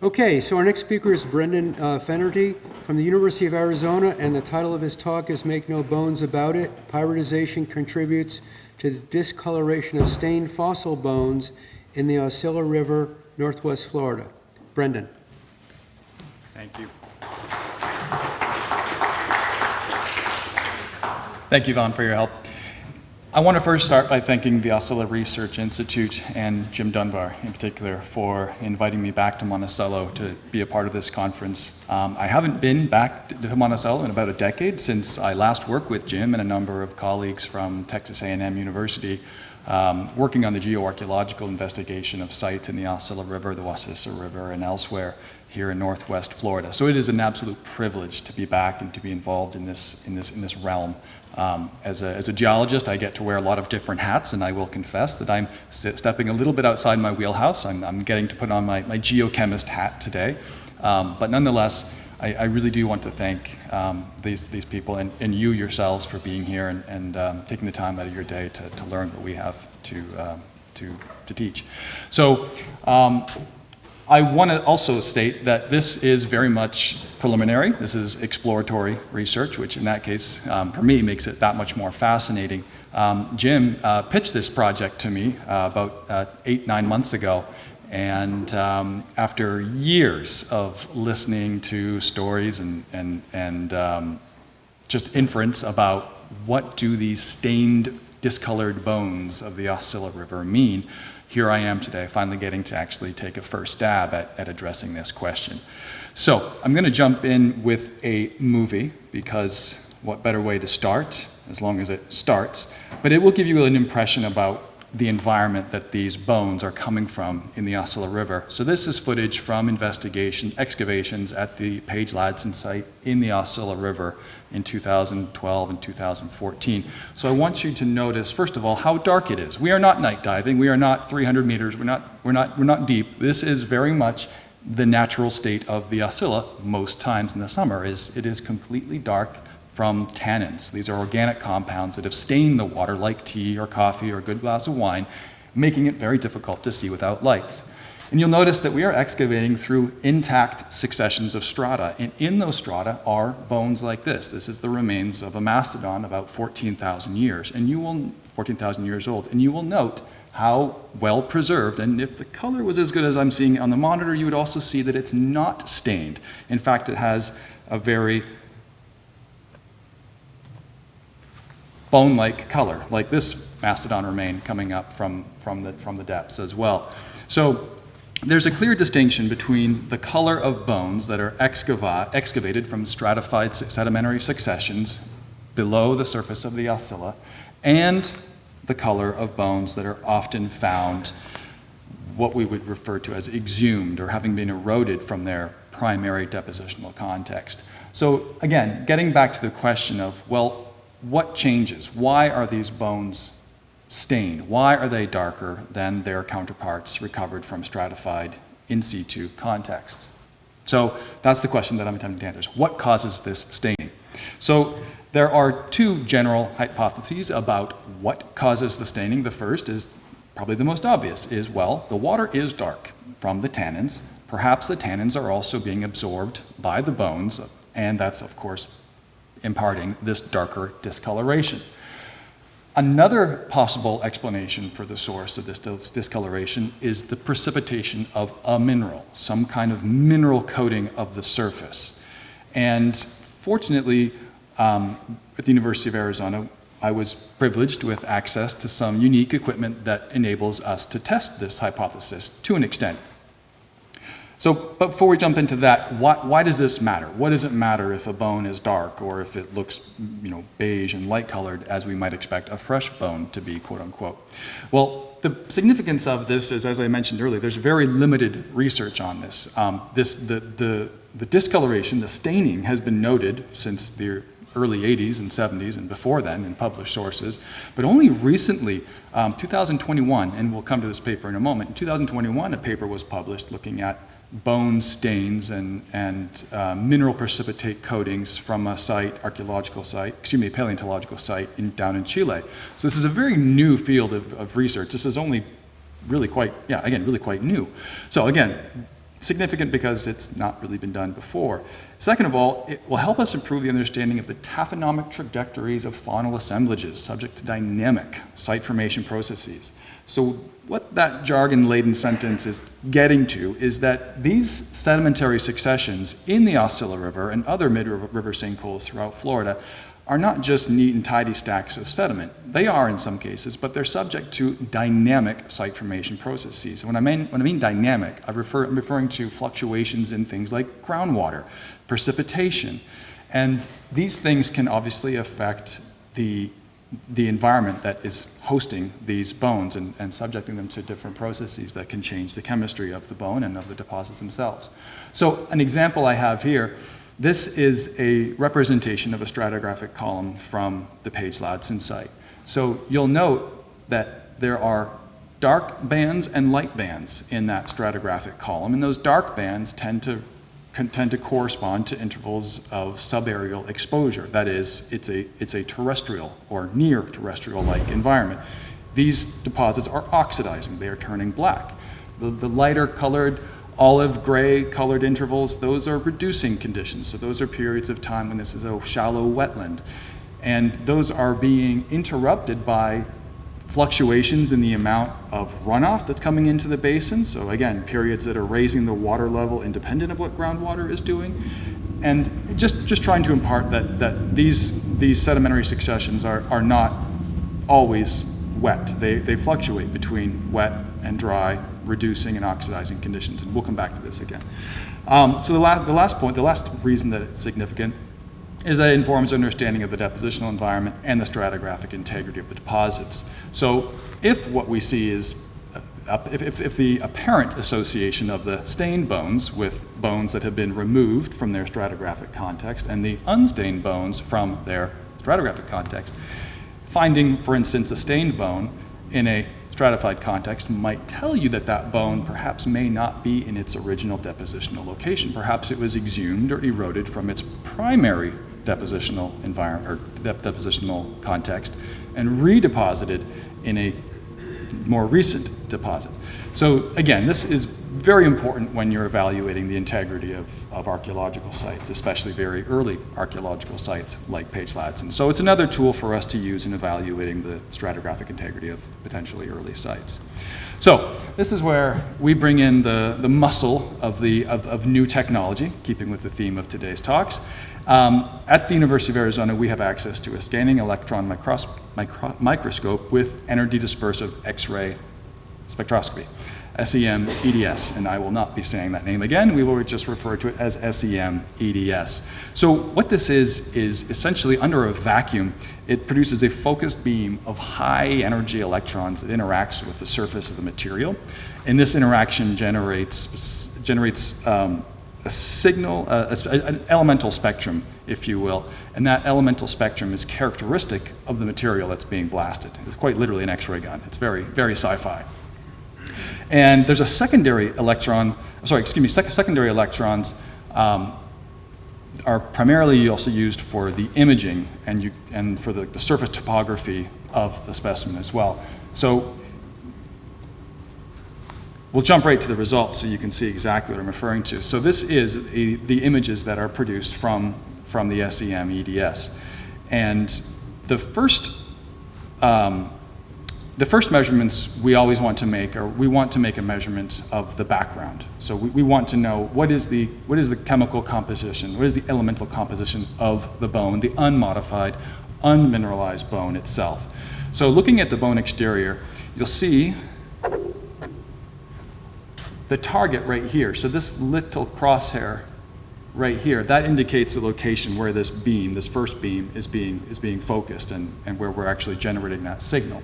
Okay, so our next speaker is Brendan Fenerty from the University of Arizona, and the title of his talk is Make No Bones About It, Pyritization Contributes to the Discoloration of Stained Fossil Bones in the Aucilla River, Northwest Florida. Brendan. Thank you. Thank you, Vaughn, for your help. I want to first start by thanking the Aucilla Research Institute and Jim Dunbar in particular for inviting me back to Monticello to be a part of this conference. I haven't been back to Monticello in about a decade since I last worked with Jim and a number of colleagues from Texas A&M University working on the geoarchaeological investigation of sites in the Aucilla River, the Aucilla River, and elsewhere here in Northwest Florida. So it is an absolute privilege to be back and to be involved in this realm. As a geologist, I get to wear a lot of different hats, and I will confess that I'm stepping a little bit outside my wheelhouse. I'm getting to put on my geochemist hat today. But nonetheless, I really do want to thank these people and you yourselves for being here and taking the time out of your day to learn what we have to teach. So I want to also state that this is very much preliminary. This is exploratory research, which in that case, for me, makes it that much more fascinating. Jim pitched this project to me about 8-9 months ago, and after years of listening to stories and just inference about what do these stained, discolored bones of the Aucilla River mean, here I am today, finally getting to actually take a first stab at addressing this question. So I'm going to jump in with a movie, because what better way to start, as long as it starts, but it will give you an impression about the environment that these bones are coming from in the Aucilla River. So this is footage from excavations at the Page-Ladson site in the Aucilla River in 2012 and 2014. So I want you to notice, first of all, how dark it is. We are not night diving. We are not 300 meters. We're not deep. This is very much the natural state of the Aucilla most times in the summer. It is completely dark from tannins. These are organic compounds that have stained the water like tea or coffee or a good glass of wine, making it very difficult to see without lights. And you'll notice that we are excavating through intact successions of strata, and in those strata are bones like this. This is the remains of a mastodon about 14,000 years, and 14,000 years old, and you will note how well preserved, and if the color was as good as I'm seeing on the monitor, you would also see that it's not stained. In fact, it has a very bone-like color, like this mastodon remain coming up from the depths as well. So there's a clear distinction between the color of bones that are excavated from stratified sedimentary successions below the surface of the Aucilla and the color of bones that are often found what we would refer to as exhumed, or having been eroded from their primary depositional context. So again, getting back to the question of, well, what changes? Why are these bones stained? Why are they darker than their counterparts recovered from stratified in situ contexts? So that's the question that I'm attempting to answer. What causes this staining? So there are two general hypotheses about what causes the staining. The first is probably the most obvious, is, well, the water is dark from the tannins. Perhaps the tannins are also being absorbed by the bones, and that's, of course, imparting this darker discoloration. Another possible explanation for the source of this discoloration is the precipitation of a mineral, some kind of mineral coating of the surface. And fortunately, at the University of Arizona, I was privileged with access to some unique equipment that enables us to test this hypothesis to an extent. So, but before we jump into that, why does this matter? What does it matter if a bone is dark or if it looks, beige and light-colored, as we might expect a fresh bone to be, quote unquote? Well, the significance of this is, as I mentioned earlier, there's very limited research on this. The discoloration, the staining, has been noted since the early 80s and 70s and before then in published sources, but only recently, 2021, and we'll come to this paper in a moment, in 2021 a paper was published looking at bone stains and mineral precipitate coatings from a paleontological site down in Chile. So this is a very new field of research. This is only really quite new. So again, significant because it's not really been done before. Second of all, it will help us improve the understanding of the taphonomic trajectories of faunal assemblages subject to dynamic site formation processes. So what that jargon-laden sentence is getting to is that these sedimentary successions in the Aucilla River and other mid-river sinkholes throughout Florida are not just neat and tidy stacks of sediment. They are in some cases, but they're subject to dynamic site formation processes. When I mean dynamic, I'm referring to fluctuations in things like groundwater, precipitation, and these things can obviously affect the environment that is hosting these bones and subjecting them to different processes that can change the chemistry of the bone and of the deposits themselves. So an example I have here, this is a representation of a stratigraphic column from the Page-Ladson site. So you'll note that there are dark bands and light bands in that stratigraphic column, and those dark bands tend to correspond to intervals of subaerial exposure. That is, it's a terrestrial or near terrestrial-like environment. These deposits are oxidizing, they are turning black. The lighter colored, olive gray colored intervals, those are reducing conditions. So those are periods of time when this is a shallow wetland. And those are being interrupted by fluctuations in the amount of runoff that's coming into the basin. So again, periods that are raising the water level independent of what groundwater is doing. And just trying to impart that these sedimentary successions are not always wet. They fluctuate between wet and dry, reducing and oxidizing conditions. And we'll come back to this again. So the last reason that it's significant is that it informs understanding of the depositional environment and the stratigraphic integrity of the deposits. So if what we see is, if the apparent association of the stained bones with bones that have been removed from their stratigraphic context and the unstained bones from their stratigraphic context, finding, for instance, a stained bone in a stratified context might tell you that that bone perhaps may not be in its original depositional location. Perhaps it was exhumed or eroded from its primary depositional environment or depositional context and redeposited in a more recent deposit. So again, this is very important when you're evaluating the integrity of archaeological sites, especially very early archaeological sites like Page-Ladson. So it's another tool for us to use in evaluating the stratigraphic integrity of potentially early sites. So this is where we bring in the muscle of new technology, keeping with the theme of today's talks. At the University of Arizona, we have access to a scanning electron microscope with energy-dispersive X-ray spectroscopy, SEM-EDS, and I will not be saying that name again. We will just refer to it as SEM-EDS. So what this is essentially under a vacuum, it produces a focused beam of high-energy electrons that interacts with the surface of the material, and this interaction generates a signal, an elemental spectrum, if you will, and that elemental spectrum is characteristic of the material that's being blasted. It's quite literally an X-ray gun. It's very, very sci-fi. And there's a secondary electrons are primarily also used for the imaging and for the surface topography of the specimen as well. So we'll jump right to the results so you can see exactly what I'm referring to. So this is the images that are produced from the SEM-EDS. And the first measurements we always want to make are we want to make a measurement of the background. So we want to know what is the chemical composition, what is the elemental composition of the bone, the unmodified, unmineralized bone itself. So looking at the bone exterior, you'll see the target right here. So this little crosshair right here, that indicates the location where this beam, this first beam, is being focused and where we're actually generating that signal.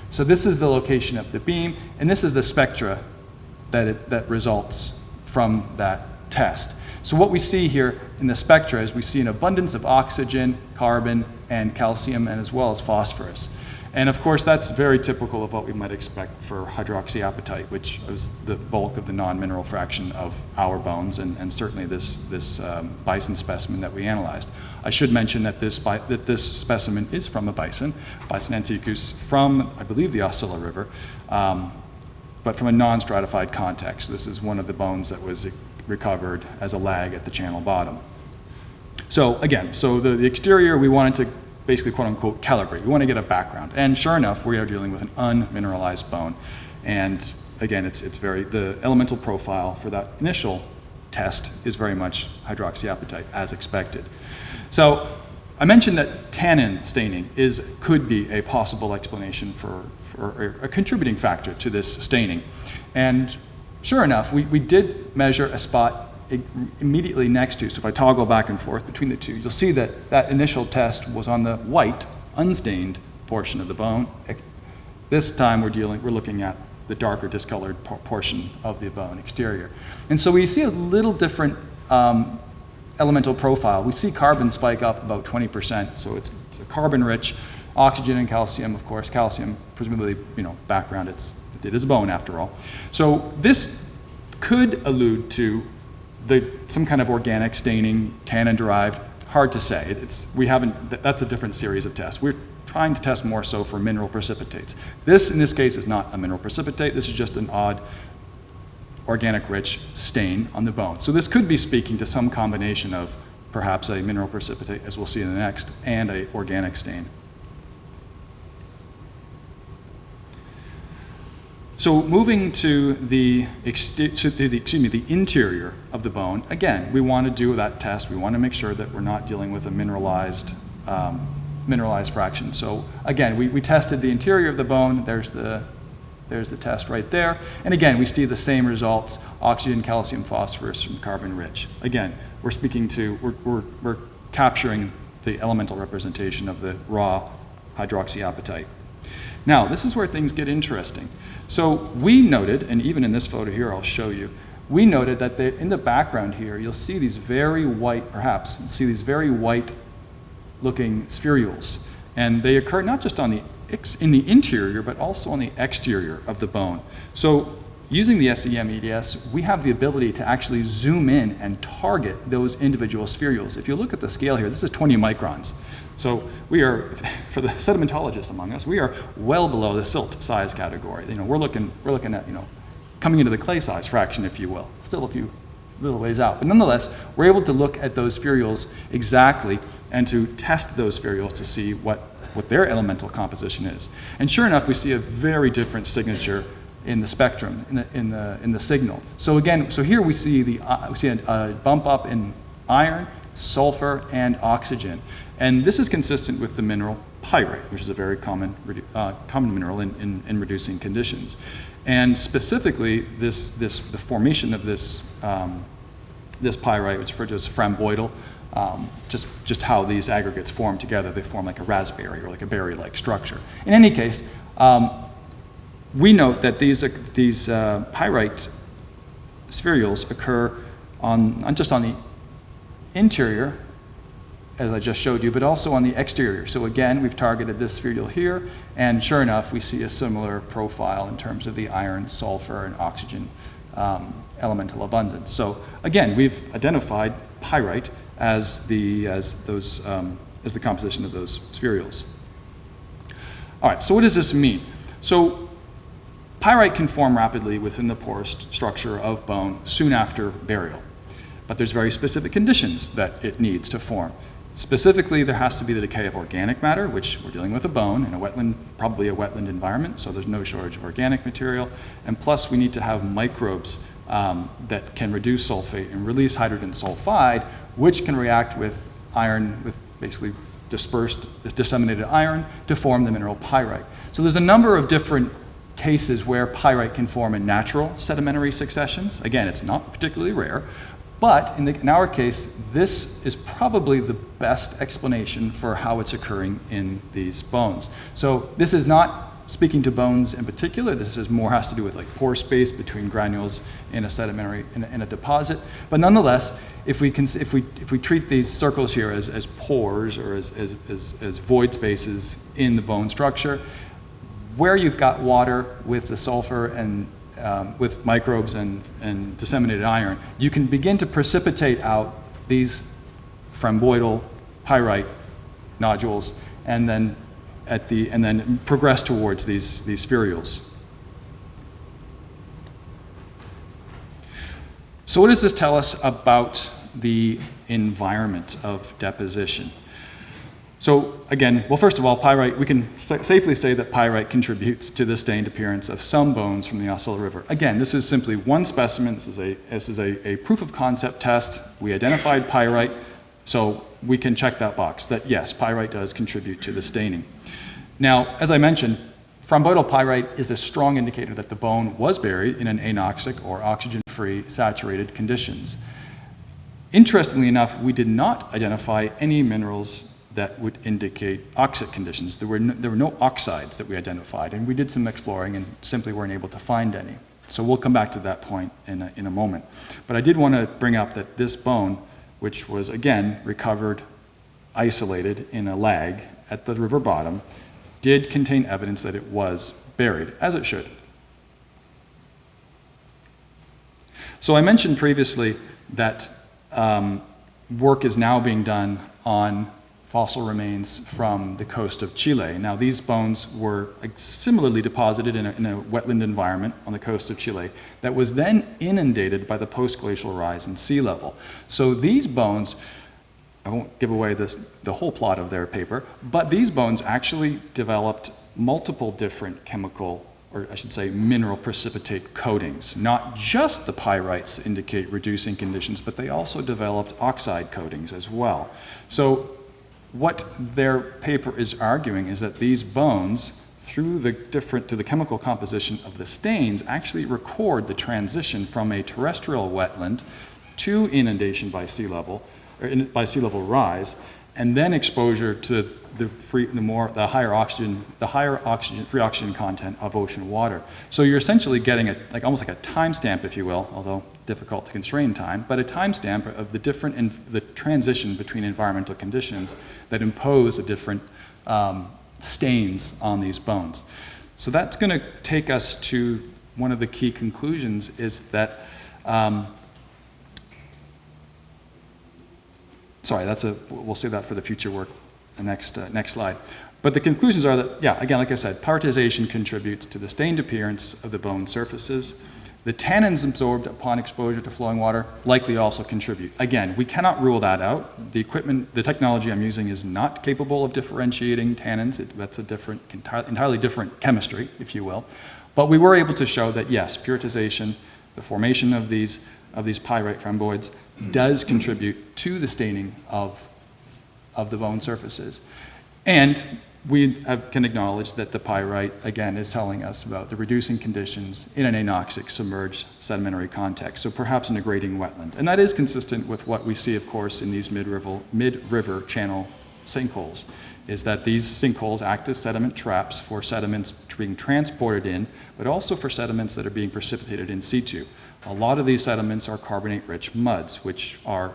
So this is the location of the beam, and this is the spectra that results from that test. So what we see here in the spectra is we see an abundance of oxygen, carbon, and calcium, and as well as phosphorus. And of course, that's very typical of what we might expect for hydroxyapatite, which is the bulk of the non-mineral fraction of our bones, and certainly this bison specimen that we analyzed. I should mention that this specimen is from a bison, Bison antiquus, from, I believe, the Aucilla River. but from a non-stratified context. This is one of the bones that was recovered as a lag at the channel bottom. So again, the exterior we wanted to basically quote unquote calibrate. We want to get a background. And sure enough, we are dealing with an unmineralized bone. And again, the elemental profile for that initial test is very much hydroxyapatite as expected. So I mentioned that tannin staining could be a possible explanation for a contributing factor to this staining. And sure enough, we did measure a spot immediately next to. So if I toggle back and forth between the two, you'll see that that initial test was on the white, unstained portion of the bone. This time we're looking at the darker discolored portion of the bone exterior. And so we see a little different elemental profile. We see carbon spike up about 20%, so it's a carbon-rich, oxygen and calcium, of course. Calcium, presumably, background, it is a bone after all. So this could allude to some kind of organic staining, tannin-derived. Hard to say. That's a different series of tests. We're trying to test more so for mineral precipitates. This, in this case, is not a mineral precipitate. This is just an odd organic-rich stain on the bone. So this could be speaking to some combination of perhaps a mineral precipitate, as we'll see in the next, and an organic stain. So moving to the interior of the bone, again, we want to do that test. We want to make sure that we're not dealing with a mineralized fraction. So again, we tested the interior of the bone. There's the test right there. And again, we see the same results: oxygen, calcium, phosphorus from carbon-rich. Again, we're capturing the elemental representation of the raw hydroxyapatite. Now, this is where things get interesting. So we noted, and even in this photo here, I'll show you, we noted that in the background here, you'll see these very white, looking spherules. And they occur not just in the interior, but also on the exterior of the bone. So using the SEM EDS, we have the ability to actually zoom in and target those individual spherules. If you look at the scale here, this is 20 microns. So we are, for the sedimentologists among us, we are well below the silt size category. We're looking at, coming into the clay size fraction, if you will. Still a few little ways out. But nonetheless, we're able to look at those spherules exactly and to test those spherules to see what their elemental composition is. And sure enough, we see a very different signature in the spectrum, in the signal. So again, here we see a bump up in iron, sulfur, and oxygen. And this is consistent with the mineral pyrite, which is a very common mineral in reducing conditions. And specifically, the formation of this pyrite, which is referred to as framboidal, just how these aggregates form together. They form like a raspberry or like a berry-like structure. In any case, we note that these pyrite spherules occur not just on the interior, as I just showed you, but also on the exterior. So again, we've targeted this spherule here, and sure enough, we see a similar profile in terms of the iron, sulfur, and oxygen elemental abundance. So again, we've identified pyrite as the composition of those spherules. All right, so what does this mean? So pyrite can form rapidly within the porous structure of bone soon after burial, but there's very specific conditions that it needs to form. Specifically, there has to be the decay of organic matter, which we're dealing with a bone in a wetland, probably a wetland environment, so there's no shortage of organic material. And plus, we need to have microbes that can reduce sulfate and release hydrogen sulfide, which can react with iron, with basically disseminated iron, to form the mineral pyrite. So there's a number of different cases where pyrite can form in natural sedimentary successions. Again, it's not particularly rare. But in our case, this is probably the best explanation for how it's occurring in these bones. So this is not speaking to bones in particular. This is more has to do with like pore space between granules in a sedimentary in a deposit. But nonetheless, if we treat these circles here as pores or as void spaces in the bone structure, where you've got water with the sulfur and with microbes and disseminated iron, you can begin to precipitate out these framboidal pyrite nodules, and then progress towards these spherules. So what does this tell us about the environment of deposition? So again, well, first of all, pyrite, we can safely say that pyrite contributes to the stained appearance of some bones from the Aucilla River. Again, this is simply one specimen. This is a proof of concept test. We identified pyrite, so we can check that box that yes, pyrite does contribute to the staining. Now, as I mentioned, Fromboidal pyrite is a strong indicator that the bone was buried in an anoxic or oxygen-free saturated conditions. Interestingly enough, we did not identify any minerals that would indicate oxic conditions. There were no oxides that we identified, and we did some exploring and simply weren't able to find any. So we'll come back to that point in a moment. But I did want to bring up that this bone, which was again recovered, isolated in a lag at the river bottom, did contain evidence that it was buried, as it should. So I mentioned previously that work is now being done on fossil remains from the coast of Chile. Now, these bones were similarly deposited in a wetland environment on the coast of Chile that was then inundated by the post-glacial rise in sea level. So these bones, I won't give away the whole plot of their paper, but these bones actually developed multiple different chemical, or I should say mineral precipitate coatings. Not just the pyrites indicate reducing conditions, but they also developed oxide coatings as well. So what their paper is arguing is that these bones, through the chemical composition of the stains, actually record the transition from a terrestrial wetland to inundation by sea level, or by sea level rise, and then exposure to the higher oxygen, free oxygen content of ocean water. So you're essentially getting almost like a timestamp, if you will, although difficult to constrain time, but a timestamp of the transition between environmental conditions that impose the different stains on these bones. So that's going to take us to one of the key conclusions is that we'll save that for the future work, the next slide. But the conclusions are that, yeah, again, like I said, pyritization contributes to the stained appearance of the bone surfaces. The tannins absorbed upon exposure to flowing water likely also contribute. Again, we cannot rule that out. The technology I'm using is not capable of differentiating tannins. That's a entirely different chemistry, if you will. But we were able to show that, yes, pyritization, the formation of these pyrite rhomboids, does contribute to the staining of the bone surfaces. And we can acknowledge that the pyrite, again, is telling us about the reducing conditions in an anoxic submerged sedimentary context, so perhaps in a grading wetland. And that is consistent with what we see, of course, in these mid-river channel sinkholes, is that these sinkholes act as sediment traps for sediments being transported in, but also for sediments that are being precipitated in situ. A lot of these sediments are carbonate-rich muds, which are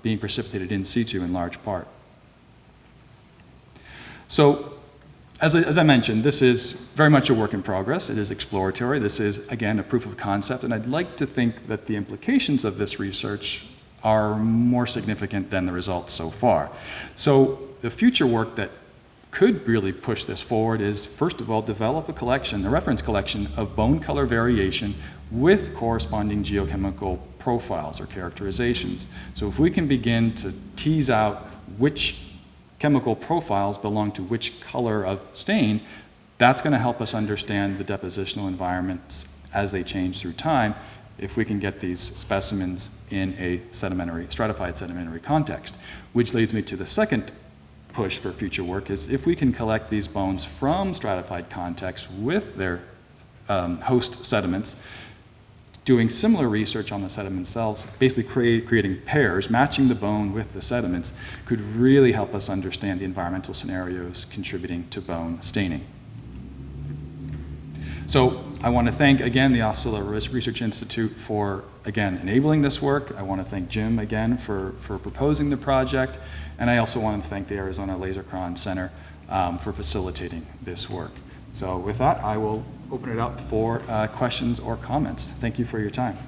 being precipitated in situ in large part. So, as I mentioned, this is very much a work in progress. It is exploratory. This is, again, a proof of concept, and I'd like to think that the implications of this research are more significant than the results so far. So, the future work that could really push this forward is, first of all, develop a reference collection of bone color variation with corresponding geochemical profiles or characterizations. So if we can begin to tease out which chemical profiles belong to which color of stain, that's going to help us understand the depositional environments as they change through time if we can get these specimens in a stratified sedimentary context. Which leads me to the second push for future work is if we can collect these bones from stratified contexts with their host sediments, doing similar research on the sediment themselves, basically creating pairs, matching the bone with the sediments, could really help us understand the environmental scenarios contributing to bone staining. So I want to thank, again, the Aucilla Research Institute for, again, enabling this work. I want to thank Jim, again, for proposing the project. And I also want to thank the Arizona Lasercron Center for facilitating this work. So with that, I will open it up for questions or comments. Thank you for your time.